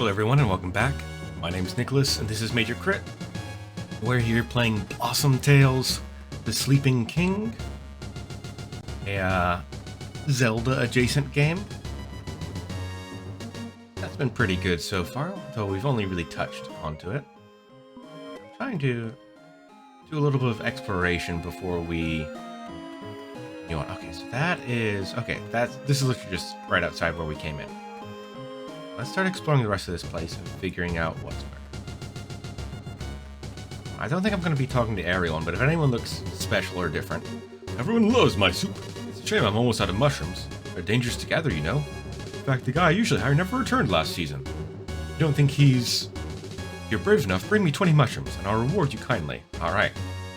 Hello everyone and welcome back. My name's Nicholas and this is Major Crit. We're here playing Blossom Tales, The Sleeping King, a Zelda adjacent game. That's been pretty good so far, though we've only really touched onto it. I'm trying to do a little bit of exploration before we... You know what, okay, so this is literally just right outside where we came in. Let's start exploring the rest of this place and figuring out what's where. I don't think I'm going to be talking to everyone, but if anyone looks special or different... Everyone loves my soup. It's a shame I'm almost out of mushrooms. They're dangerous to gather, you know. In fact, the guy I usually hire never returned last season. You don't think he's... If you're brave enough, bring me 20 mushrooms, and I'll reward you kindly. Alright.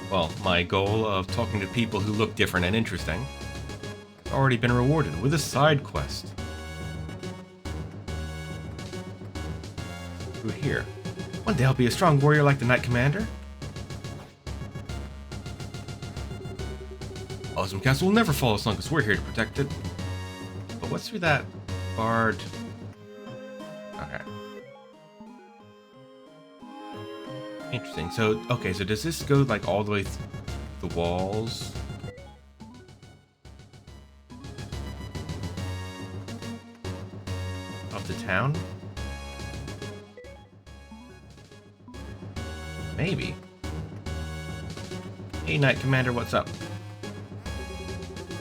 Well, my goal of talking to people who look different and interesting has already been rewarded with a side quest. Through here. One day I'll be a strong warrior like the Knight Commander. Awesome Castle will never fall as long as we're here to protect it. But what's through that barred... Okay. Interesting. So, okay, so does this go like all the way through the walls? Of the town? Maybe. Hey, Knight Commander, what's up?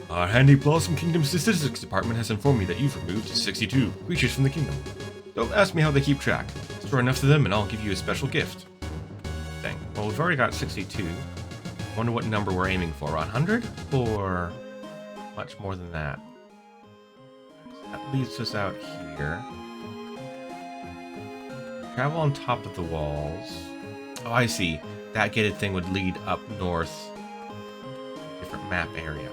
Our handy Blossom Kingdom Statistics Department has informed me that you've removed 62 creatures from the kingdom. Don't ask me how they keep track. Store enough to them and I'll give you a special gift. Dang. Well, we've already got 62. Wonder what number we're aiming for. 100? Or much more than that? So that leads us out here. Travel on top of the walls. Oh, I see. That gated thing would lead up north. Different map area.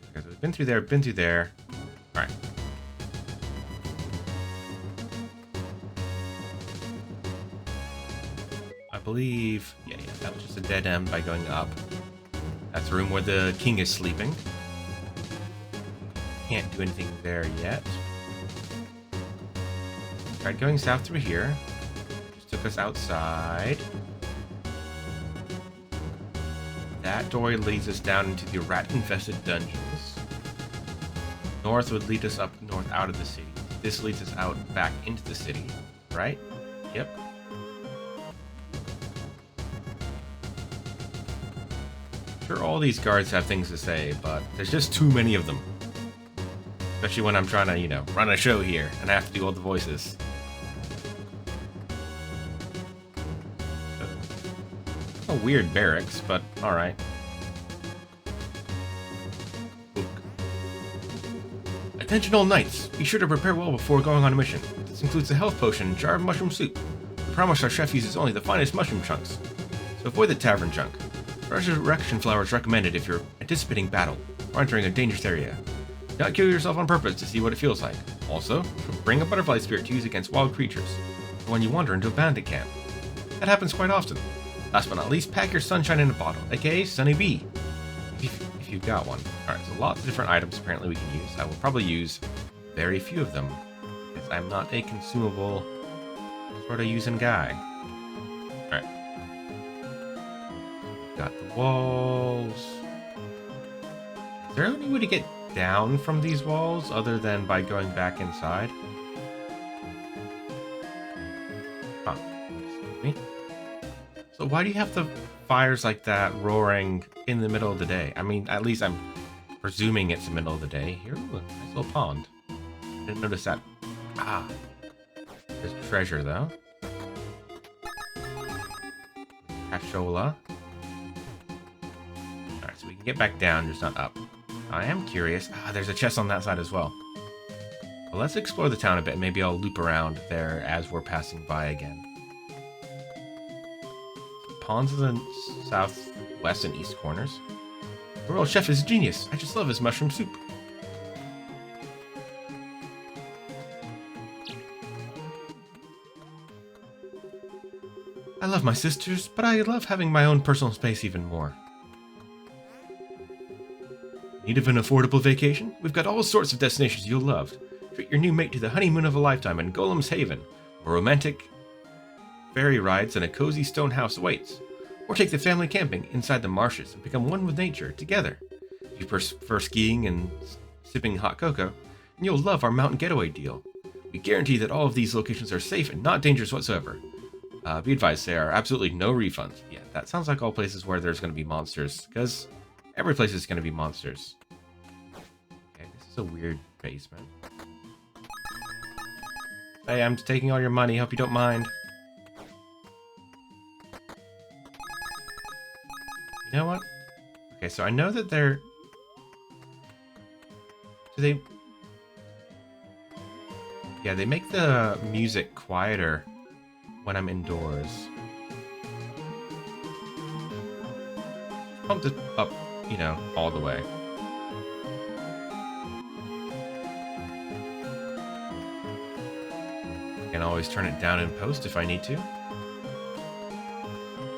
Okay, so we've been through there, Alright. I believe... Yeah, that was just a dead end by going up. That's the room where the king is sleeping. Can't do anything there yet. Tried going south through here. Just took us outside. That door leads us down into the rat-infested dungeons. North would lead us up north out of the city. This leads us out back into the city, right? Yep. Sure, all these guards have things to say, but there's just too many of them. Especially when I'm trying to, you know, run a show here and I have to do all the voices. A weird barracks, but alright. Attention all knights! Be sure to prepare well before going on a mission. This includes a health potion and jar of mushroom soup. We promise our chef uses only the finest mushroom chunks. So avoid the tavern junk. Resurrection flower is recommended if you're anticipating battle or entering a dangerous area. Do not kill yourself on purpose to see what it feels like. Also, bring a butterfly spirit to use against wild creatures when you wander into a bandit camp. That happens quite often. Last but not least, pack your sunshine in a bottle, aka Sunny Bee, if you've got one. Alright, so lots of different items apparently we can use. I will probably use very few of them, because I'm not a consumable sort of using guy. Alright. Got the walls. Is there any way to get down from these walls other than by going back inside? Huh. Excuse me. So why do you have the fires like that roaring in the middle of the day? I mean, at least I'm presuming it's the middle of the day. Here, ooh, nice little pond. Didn't notice that. Ah. There's treasure, though. Cashola. Alright, so we can get back down, just not up. I am curious. Ah, there's a chest on that side as well. Well, let's explore the town a bit. Maybe I'll loop around there as we're passing by again. Ponds in the south, west, and east corners. The royal chef is a genius. I just love his mushroom soup. I love my sisters, but I love having my own personal space even more. Need of an affordable vacation? We've got all sorts of destinations you'll love. Treat your new mate to the honeymoon of a lifetime in Golem's Haven, where romantic ferry rides and a cozy stone house awaits. Or take the family camping inside the marshes and become one with nature together. If you prefer skiing and sipping hot cocoa, then you'll love our mountain getaway deal. We guarantee that all of these locations are safe and not dangerous whatsoever. Be advised, there are absolutely no refunds. Yeah, that sounds like all places where there's going to be monsters, because every place is going to be monsters. Okay, this is a weird basement. Hey, I'm taking all your money. Hope you don't mind. You know what? Okay, so I know that they're... Do they... Yeah, they make the music quieter when I'm indoors. Pumped it up, you know, all the way. I can always turn it down in post if I need to.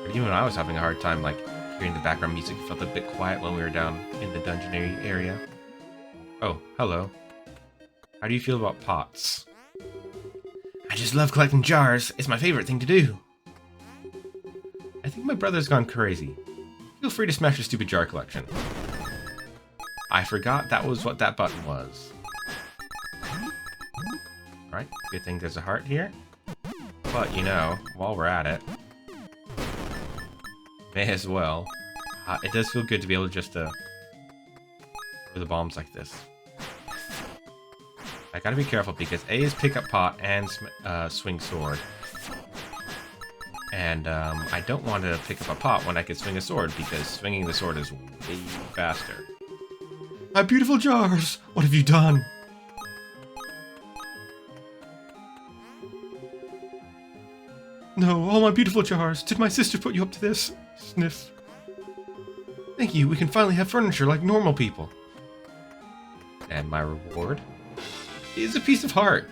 But even when I was having a hard time, like, hearing the background music, it felt a bit quiet when we were down in the dungeon area. Oh, hello. How do you feel about pots? I just love collecting jars. It's my favorite thing to do. I think my brother's gone crazy. Feel free to smash your stupid jar collection. I forgot that was what that button was. Alright, good thing there's a heart here. But, you know, while we're at it, may as well. It does feel good to be able to just throw the bombs like this. I gotta be careful because A is pick up pot and swing sword. And I don't want to pick up a pot when I can swing a sword because swinging the sword is way faster. My beautiful jars! What have you done? No, all my beautiful jars. Did my sister put you up to this? Sniff. Thank you, we can finally have furniture like normal people. And my reward is a piece of heart.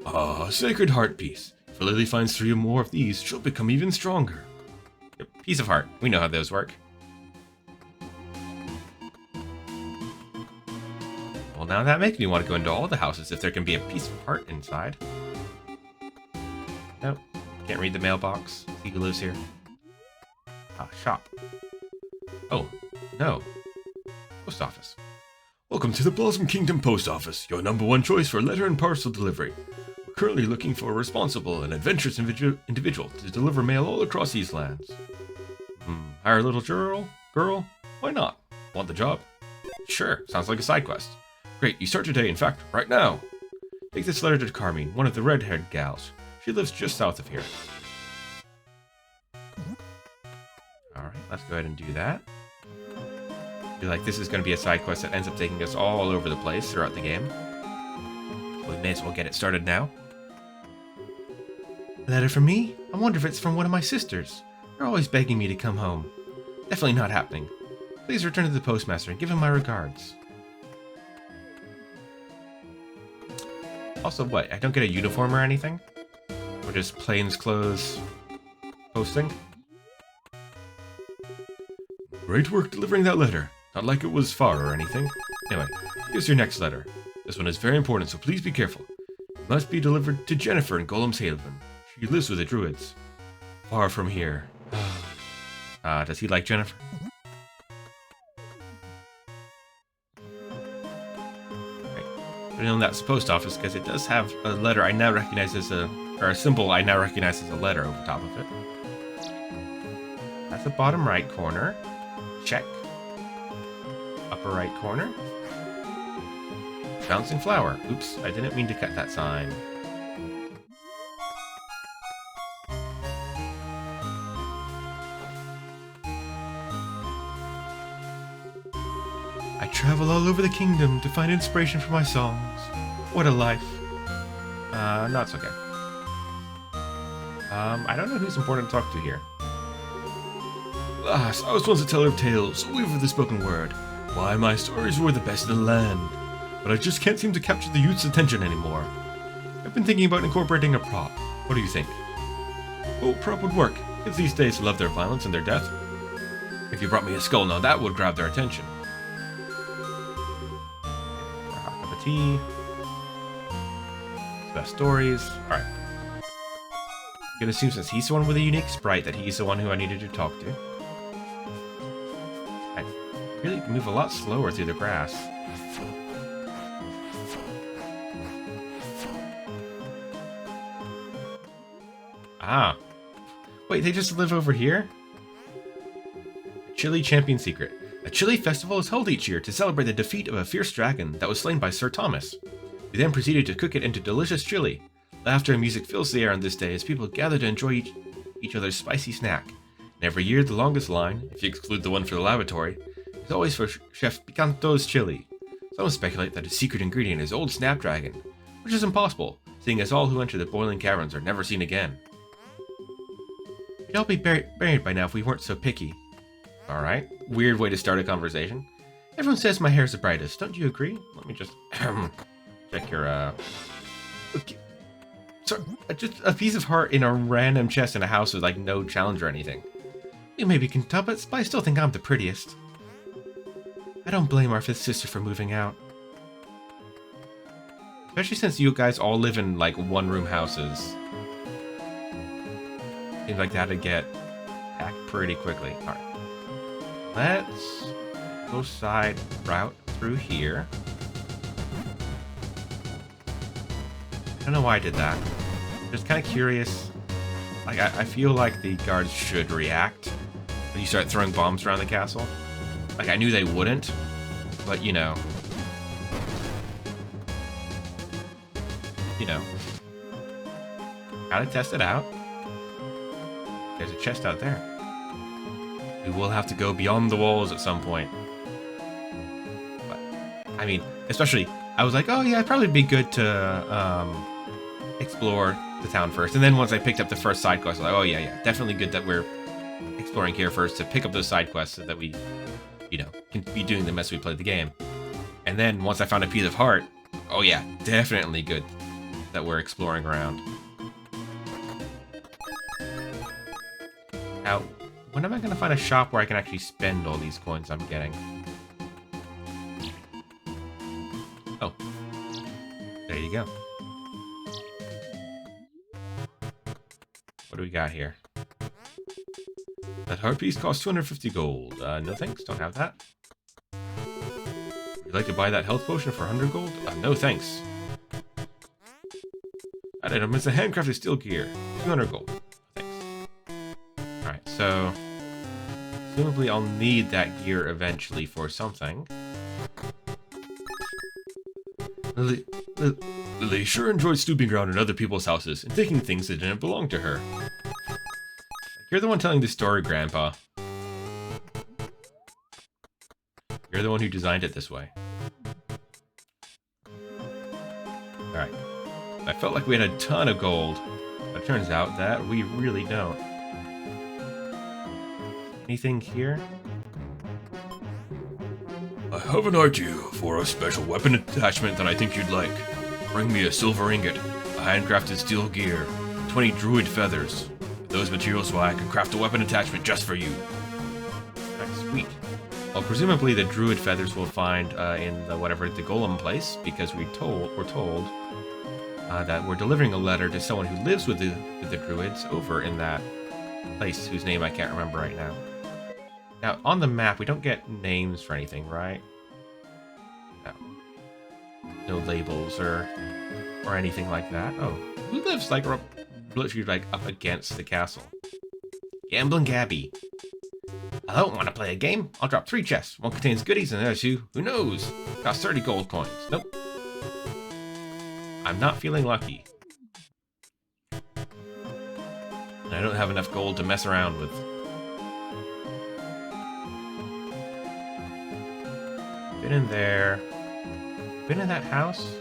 Ah, sacred heart piece. If Lily finds 3 or more of these, she'll become even stronger. Yep, piece of heart. We know how those work. Well, now that makes me want to go into all the houses if there can be a piece of heart inside. Nope. Can't read the mailbox. See who lives here. Ah, shop. Oh, no. Post office. Welcome to the Blossom Kingdom Post Office, your #1 choice for letter and parcel delivery. We're currently looking for a responsible and adventurous individual to deliver mail all across these lands. Hire a little girl? Why not? Want the job? Sure, sounds like a side quest. Great, you start today, in fact, right now. Take this letter to Carmine, one of the red-haired gals. She lives just south of here. Alright, let's go ahead and do that. I feel like this is going to be a side quest that ends up taking us all over the place throughout the game. We may as well get it started now. A letter from me? I wonder if it's from one of my sisters. They're always begging me to come home. Definitely not happening. Please return to the postmaster and give him my regards. Also, what? I don't get a uniform or anything? Or just plainclothes posting? Great work delivering that letter. Not like it was far or anything. Anyway, here's your next letter. This one is very important, so please be careful. It must be delivered to Jennifer in Golem's Haven. She lives with the druids. Far from here. Does he like Jennifer? Okay. Put it on that post office because it does have a letter I now recognize as a symbol I now recognize as a letter over top of it. That's the bottom right corner. Check. Upper right corner. Bouncing flower. Oops, I didn't mean to cut that sign. I travel all over the kingdom to find inspiration for my songs. What a life. No, it's okay. I don't know who's important to talk to here. Alas, I was once a teller of tales, a weaver of the spoken word. Why, my stories were the best in the land. But I just can't seem to capture the youth's attention anymore. I've been thinking about incorporating a prop. What do you think? Oh, prop would work. Kids these days love their violence and their death. If you brought me a skull now, that would grab their attention. A hot cup of tea. Best stories. Alright. I'm gonna assume since he's the one with a unique sprite that he's the one who I needed to talk to. I really move a lot slower through the grass. Ah. Wait, they just live over here? Chili Champion Secret. A chili festival is held each year to celebrate the defeat of a fierce dragon that was slain by Sir Thomas. We then proceeded to cook it into delicious chili. Laughter and music fills the air on this day as people gather to enjoy each other's spicy snack. And every year, the longest line, if you exclude the one for the lavatory, is always for Chef Picanto's chili. Some speculate that its secret ingredient is old snapdragon, which is impossible, seeing as all who enter the boiling caverns are never seen again. We'd all be buried by now if we weren't so picky. Alright, weird way to start a conversation. Everyone says my hair's the brightest, don't you agree? Let me just check your, okay. Sorry, just a piece of heart in a random chest in a house with, like, no challenge or anything. You maybe can tell, but I still think I'm the prettiest. I don't blame our 5th sister for moving out. Especially since you guys all live in, like, one-room houses. Seems like that'd get packed pretty quickly. Alright. Let's go side route through here. I don't know why I did that. Just kind of curious. Like, I feel like the guards should react when you start throwing bombs around the castle. Like, I knew they wouldn't, but you know. Gotta test it out. There's a chest out there. We will have to go beyond the walls at some point. But, I mean, especially, I was like, oh yeah, it'd probably be good to explore the town first. And then once I picked up the first side quest, I was like, oh yeah, definitely good that we're exploring here first to pick up those side quests so that we, can be doing them as we play the game. And then once I found a piece of heart, oh yeah, definitely good that we're exploring around. Now, when am I going to find a shop where I can actually spend all these coins I'm getting? Oh. There you go. What do we got here? That heart piece costs 250 gold. No thanks, don't have that. Would you like to buy that health potion for 100 gold? No thanks. That item is a handcrafted steel gear. 200 gold. Alright, so presumably I'll need that gear eventually for something. Lily sure enjoyed snooping around in other people's houses and taking things that didn't belong to her. You're the one telling the story, Grandpa. You're the one who designed it this way. Alright. I felt like we had a ton of gold, but it turns out that we really don't. Anything here? I have an idea for a special weapon attachment that I think you'd like. Bring me a silver ingot, a handcrafted steel gear, 20 druid feathers. With those materials, I can craft a weapon attachment just for you. That's sweet. Well, presumably the druid feathers we'll find in the the golem place, because we're told that we're delivering a letter to someone who lives with the druids over in that place whose name I can't remember right now. Now, on the map, we don't get names for anything, right? No. No labels or anything like that. Oh, who lives, literally, up against the castle? Gambling Gabby. Hello, want to play a game? I'll drop 3 chests. One contains goodies and the other 2, who knows? Costs 30 gold coins. Nope. I'm not feeling lucky. And I don't have enough gold to mess around with. Been in there. Been in that house?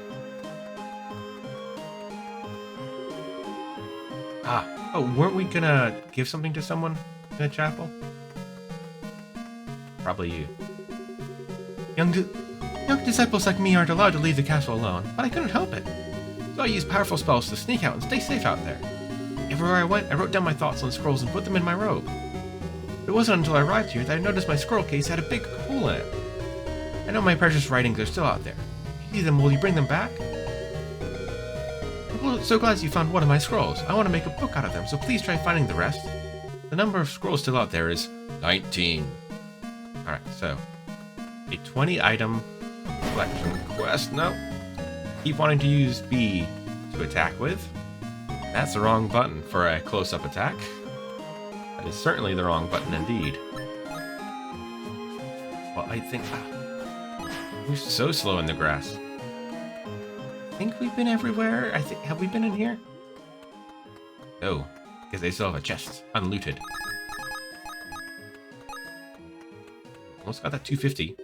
Oh, weren't we gonna give something to someone in the chapel? Probably you. Young disciples like me aren't allowed to leave the castle alone, but I couldn't help it. So I used powerful spells to sneak out and stay safe out there. Everywhere I went, I wrote down my thoughts on scrolls and put them in my robe. It wasn't until I arrived here that I noticed my scroll case had a big hole in it. I know my precious writings are still out there. If you see them, will you bring them back? Well, so glad you found one of my scrolls. I want to make a book out of them, so please try finding the rest. The number of scrolls still out there is 19. Alright, so a 20 item collection quest. No. Keep wanting to use B to attack with. That's the wrong button for a close-up attack. That is certainly the wrong button indeed. Well, I think... we're so slow in the grass. I think we've been everywhere. Have we been in here? No, because they still have a chest, unlooted. Almost got that 250.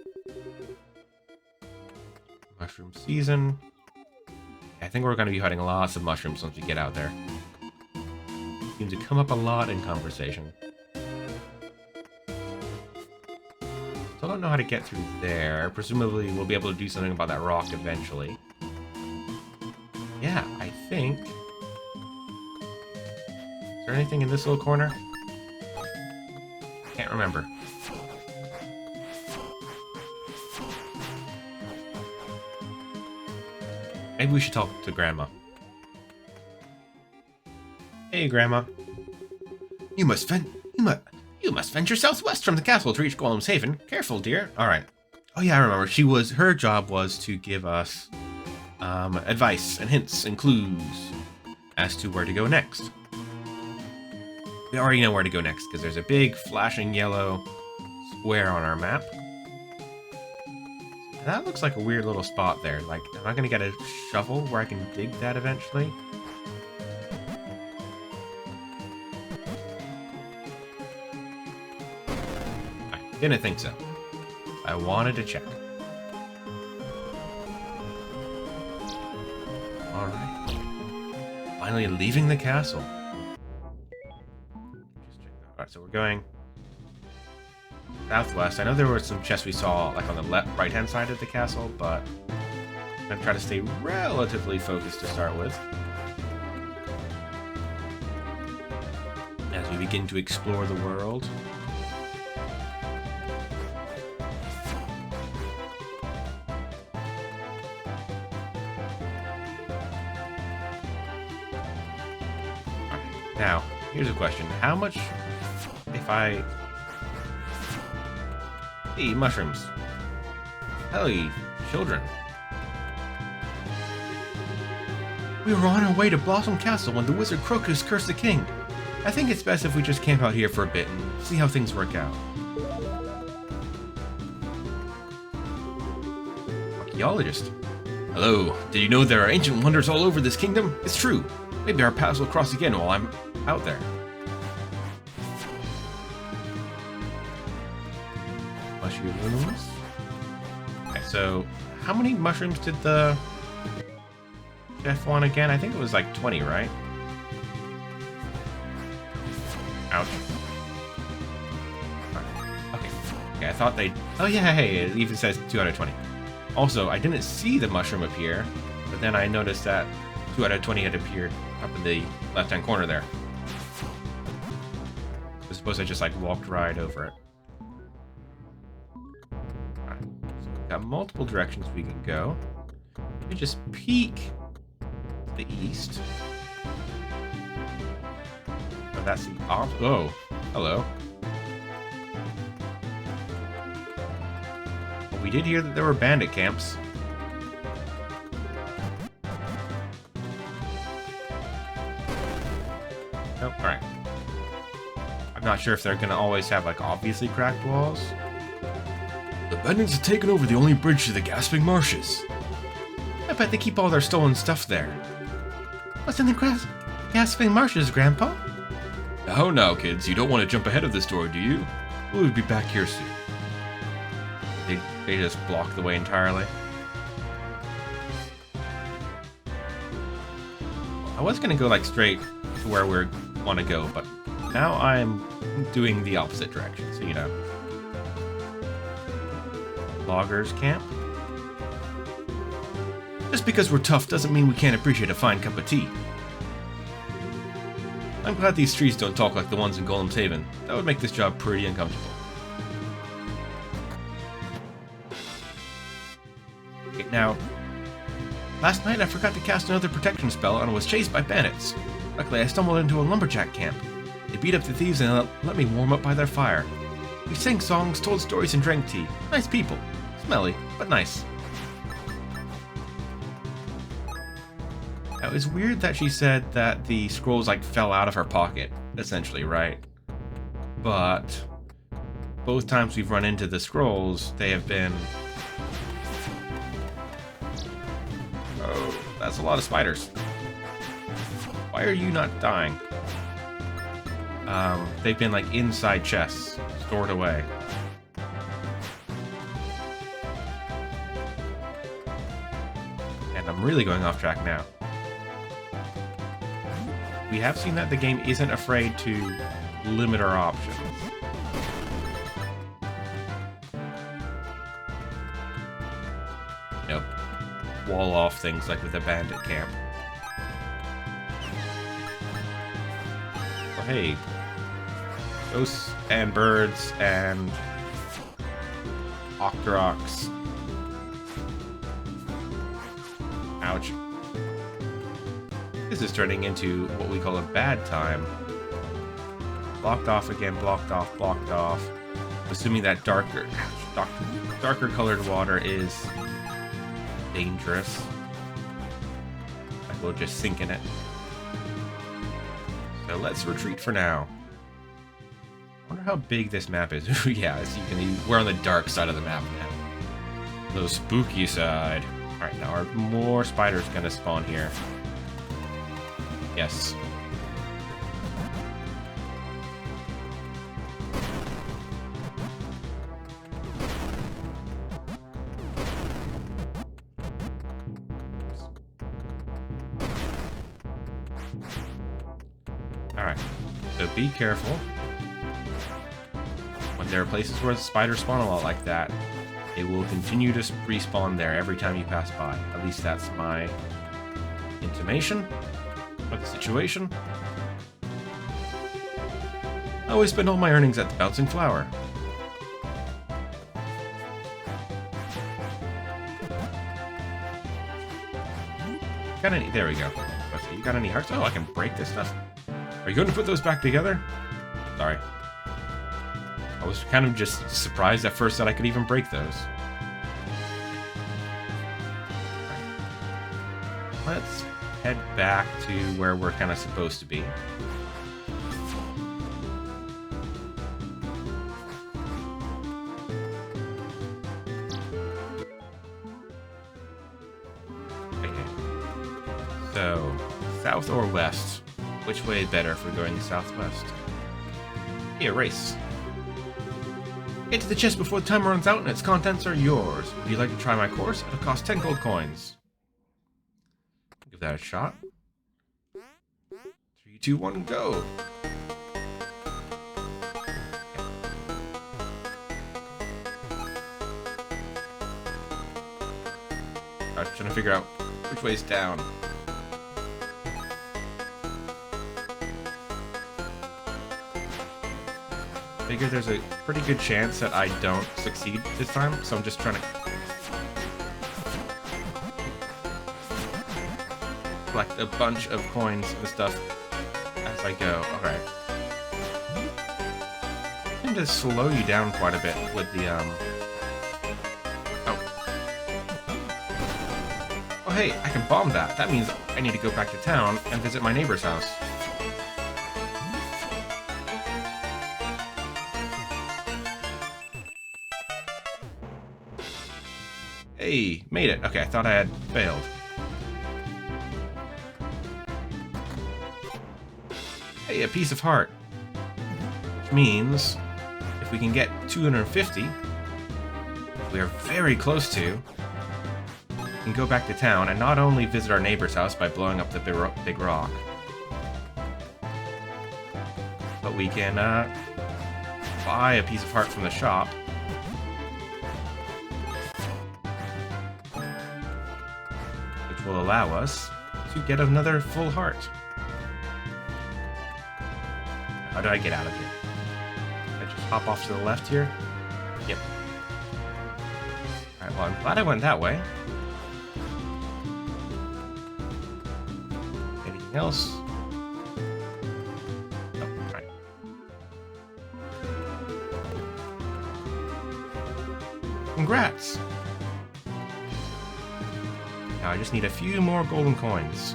Mushroom season. I think we're going to be hunting lots of mushrooms once we get out there. Seems to come up a lot in conversation. So I don't know how to get through there. Presumably we'll be able to do something about that rock eventually. Yeah, I think... Is there anything in this little corner? Can't remember. Maybe we should talk to Grandma. Hey, Grandma. You must venture southwest from the castle to reach Golem's Haven. Careful, dear. All right. Oh yeah, I remember. Her job was to give us advice and hints and clues as to where to go next. We already know where to go next because there's a big flashing yellow square on our map. That looks like a weird little spot there. Like, am I going to get a shovel where I can dig that eventually? I didn't think so. I wanted to check. Alright. Finally leaving the castle. Just check that. Alright, so we're going southwest. I know there were some chests we saw like on the right-hand side of the castle, but I'm going to try to stay relatively focused to start with. As we begin to explore the world. Now, here's a question. How much if I... Hey, mushrooms. Hey, children. We were on our way to Blossom Castle when the wizard Crocus cursed the king. I think it's best if we just camp out here for a bit and see how things work out. Archaeologist. Hello. Did you know there are ancient wonders all over this kingdom? It's true. Maybe our paths will cross again while I'm out there. Mushrooms. Okay, so how many mushrooms did the chef want again? I think it was like 20, right? Ouch. Okay. Okay, I thought they... Oh yeah, hey, it even says 2 out of 20. Also, I didn't see the mushroom appear, but then I noticed that 2 out of 20 had appeared up in the left-hand corner there. I suppose I just like walked right over it. Alright, so we've got multiple directions we can go. We just peek to the east. Oh, that's the oh, hello. Well, we did hear that there were bandit camps. Nope, alright. I'm not sure if they're gonna always have, like, obviously cracked walls. The bandits have taken over the only bridge to the Gasping Marshes. I bet they keep all their stolen stuff there. What's in the Gasping Marshes, Grandpa? Oh, now, kids, you don't want to jump ahead of the story, do you? We'll be back here soon. They just block the way entirely. I was gonna go, like, straight to where we want to go, but now I'm doing the opposite direction, so you know. Loggers camp. Just because we're tough doesn't mean we can't appreciate a fine cup of tea. I'm glad these trees don't talk like the ones in Golem's Haven. That would make this job pretty uncomfortable. Okay, now, Last night I forgot to cast another protection spell and was chased by bandits. Luckily I stumbled into a lumberjack camp. They beat up the thieves and let me warm up by their fire. We sang songs, told stories, and drank tea. Nice people. Smelly, but nice. Now, it's weird that she said that the scrolls, like, fell out of her pocket, essentially, right? But both times we've run into the scrolls, they have been... Oh, that's a lot of spiders. Why are you not dying? They've been, like, inside chests, stored away. And I'm really going off track now. We have seen that the game isn't afraid to limit our options. Nope. Wall off things like with a bandit camp. Well, hey. Ghosts and birds and Octoroks. Ouch. This is turning into what we call a bad time. Blocked off again, blocked off, blocked off. Assuming that darker colored water is dangerous. I will just sink in it. So let's retreat for now. I wonder how big this map is. Yeah, as you can, we're on the dark side of the map now. The spooky side. Alright, now are more spiders gonna spawn here? Yes. Alright, so be careful. When there are places where the spiders spawn a lot like that, it will continue to respawn there every time you pass by. At least that's my intimation of the situation. I always spend all my earnings at the Bouncing Flower. Got any? There we go. Okay, you got any hearts? Oh, I can break this stuff. Are you going to put those back together? Sorry. I was kind of just surprised at first that I could even break those. Let's head back to where we're kind of supposed to be. Okay. So, south or west? Which way is better if we're going southwest? Hey, a race. Get to the chest before the timer runs out and its contents are yours. Would you like to try my course? It'll cost 10 gold coins. Give that a shot. 3, 2, 1, go! I was trying to figure out which way's down. Figure there's a pretty good chance that I don't succeed this time, so I'm just trying to collect a bunch of coins and stuff as I go. Okay. I tend to slow you down quite a bit with the, Oh, hey, I can bomb that. That means I need to go back to town and visit my neighbor's house. Hey, made it. Okay, I thought I had failed. Hey, a piece of heart. Which means, if we can get 250, we are very close to, we can go back to town and not only visit our neighbor's house by blowing up the big rock, but we can buy a piece of heart from the shop. Will allow us to get another full heart. How do I get out of here? I just hop off to the left here? Yep. Alright, well, I'm glad I went that way. Anything else? Oh, alright. Congrats! Now I just need a few more golden coins.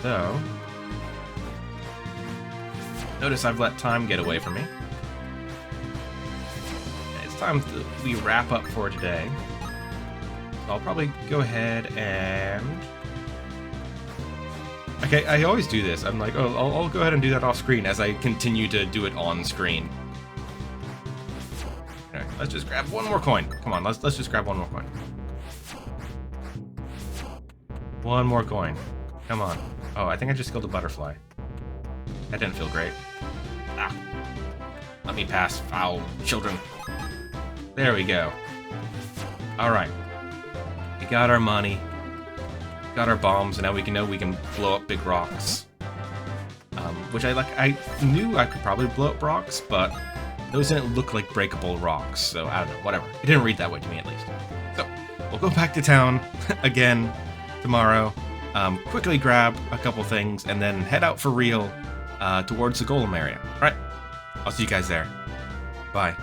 So... Notice I've let time get away from me. It's time we wrap up for today. So I'll probably go ahead and... Okay, I always do this. I'm like, oh, I'll go ahead and do that off screen as I continue to do it on screen. Okay, let's just grab one more coin. Come on, let's just grab one more coin. One more coin. Come on. Oh, I think I just killed a butterfly. That didn't feel great. Ah. Let me pass, foul children. There we go. Alright. We got our money. Got our bombs, and now we can blow up big rocks. Which I knew I could probably blow up rocks, but those didn't look like breakable rocks, so I don't know, whatever. It didn't read that way to me, at least. So, we'll go back to town again tomorrow, quickly grab a couple things, and then head out for real towards the Golem area. Alright, I'll see you guys there. Bye.